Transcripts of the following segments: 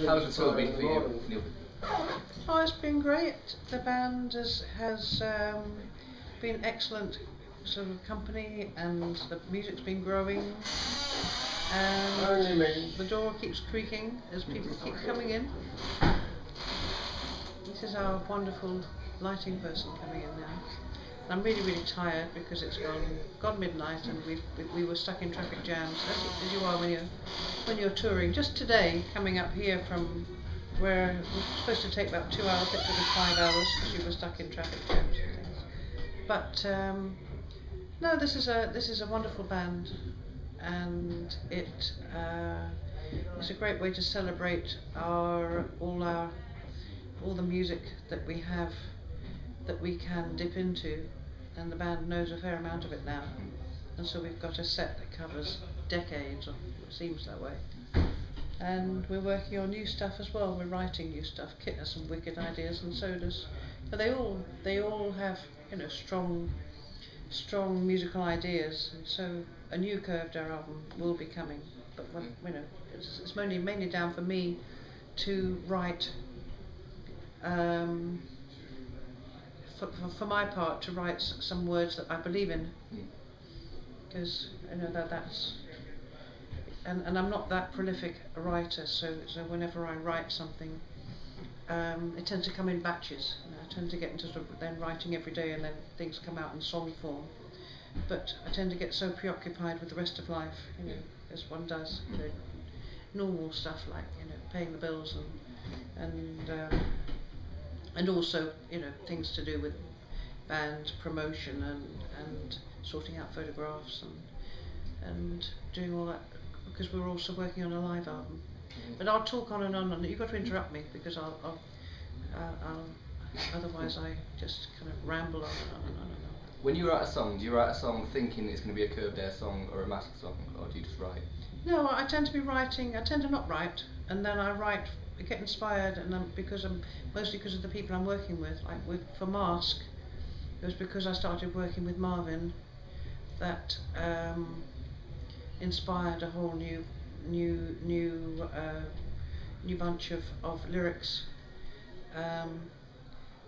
How's the tour been for you, Neil? Oh, it's been great. The band has been excellent sort of company, and the music's been growing, and the door keeps creaking as people keep coming in. This is our wonderful lighting person coming in now. I'm really, really tired because it's gone midnight, and we were stuck in traffic jams, as you are when you're touring. Just today, coming up here from where it was supposed to take about 2 hours, it took us 5 hours because we were stuck in traffic jams and things. But no, this is a wonderful band, and it's a great way to celebrate all the music that we have, that we can dip into, and the band knows a fair amount of it now, and so we've got a set that covers decades, or it seems that way. And we're working on new stuff as well. We're writing new stuff. Kit has some wicked ideas, and so does. But they all have, you know, strong musical ideas, and so a new Curved Air album will be coming. But when, you know, it's mainly down for me to write. For my part, to write some words that I believe in, because you know that's. And I'm not that prolific a writer, so whenever I write something, it tends to come in batches. You know, I tend to get into sort of then writing every day, and then things come out in song form. But I tend to get so preoccupied with the rest of life, you know, as one does, you know, normal stuff like, you know, paying the bills and also, you know, things to do with band promotion and sorting out photographs and doing all that, because we're also working on a live album. But I'll talk on and on, and you've got to interrupt me, because I'll otherwise I just kind of ramble on and on and on and on. When you write a song, do you write a song thinking it's going to be a Curved Air song or a Mask song, or do you just write? No, I tend to not write, and then I get inspired, and mostly because of the people I'm working with. Like for Mask, it was because I started working with Marvin that inspired a whole new bunch of lyrics,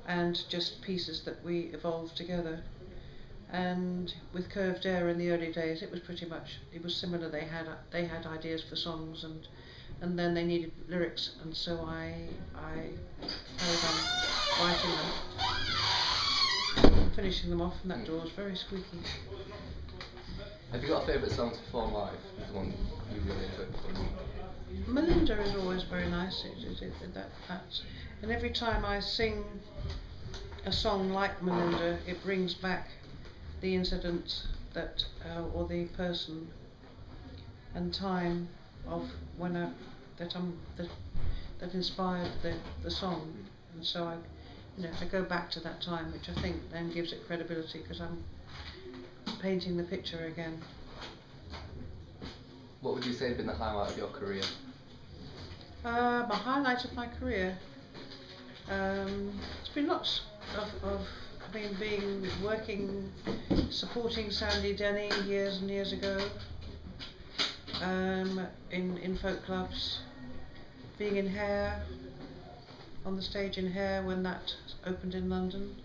and just pieces that we evolved together. And with Curved Air in the early days, it was similar. They had ideas for songs, and then they needed lyrics, and so I carried on writing them, finishing them off, and that door was very squeaky. Have you got a favourite song to perform live? The one you really enjoy performing? Melinda is always very nice. And every time I sing a song like Melinda, it brings back the incident that, or the person and time of when that inspired the song, and so I go back to that time, which I think then gives it credibility, because I'm painting the picture again. What would you say has been the highlight of your career? My highlight of my career, it's been lots of working, supporting Sandy Denny years and years ago, in folk clubs, being in Hair, on the stage in Hair when that opened in London,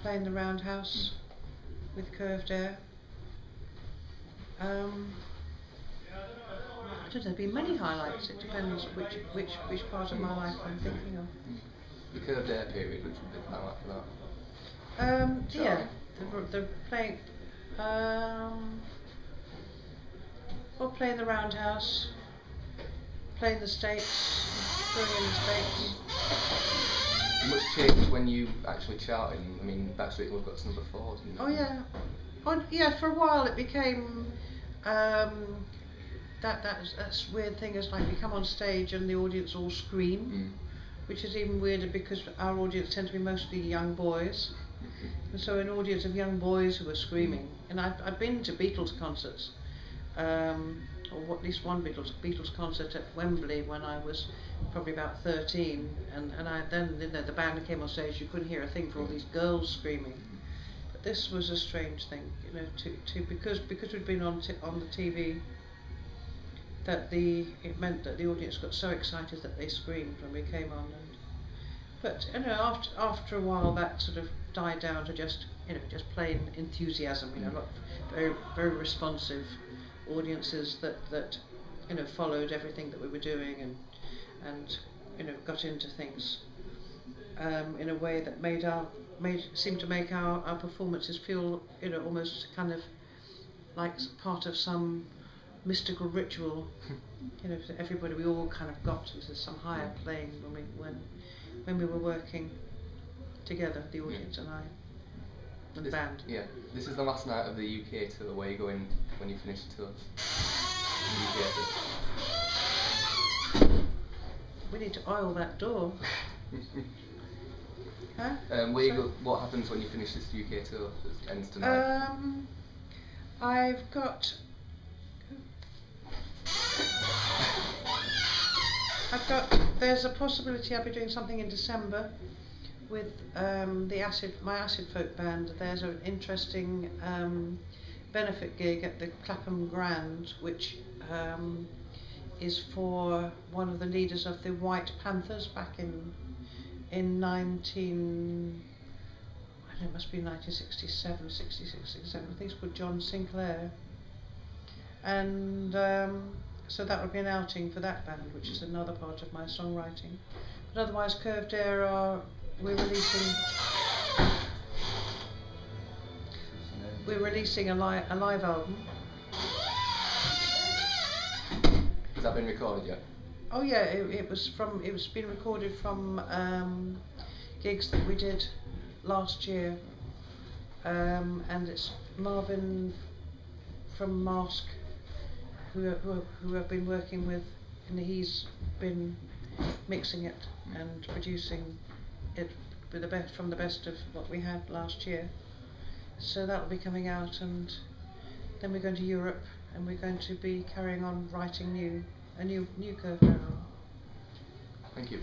playing the Roundhouse with Curved Air. I don't know, there've been many highlights. It depends which part of my life I'm thinking of. The Curved Air period, which would be the highlight for that? Yeah, the playing, playing the Roundhouse, playing the States, touring in the States. Much changed when you actually charted. I mean, Backstreet Love got to number 4, didn't it? Oh yeah, yeah. For a while it became that's weird thing is like we come on stage and the audience all scream, which is even weirder because our audience tends to be mostly young boys, and so an audience of young boys who are screaming. And I've been to Beatles concerts, or at least one Beatles concert at Wembley when I was probably about 13, and I then, you know, the band came on stage, you couldn't hear a thing for all these girls screaming. But this was a strange thing, you know, because we'd been on the TV that it meant that the audience got so excited that they screamed when we came on. But you know, after a while, that sort of died down to just plain enthusiasm. You know, not very very responsive audiences that followed everything that we were doing and got into things in a way that seemed to make our performances feel almost kind of like part of some mystical ritual. Everybody, we all kind of got into some higher plane when we were working together, the audience and I, and the band. Yeah, this is the last night of the UK tour. Where are you going when you finish the tour? We need to oil that door. Huh? What happens when you finish this UK tour that ends tonight? There's a possibility I'll be doing something in December with my acid folk band. There's an interesting benefit gig at the Clapham Grand, which is for one of the leaders of the White Panthers back in 1967, 66, 67. I think it's called John Sinclair. And so that would be an outing for that band, which is another part of my songwriting. But otherwise, Curved Air we're releasing a live album. Has that been recorded yet? Oh yeah, it was been recorded from gigs that we did last year, and it's Marvin from Mask who I've been working with, and he's been mixing it and producing it with from the best of what we had last year. So that will be coming out, and then we're going to Europe, and we're going to be carrying on writing a new Curved Air. Thank you.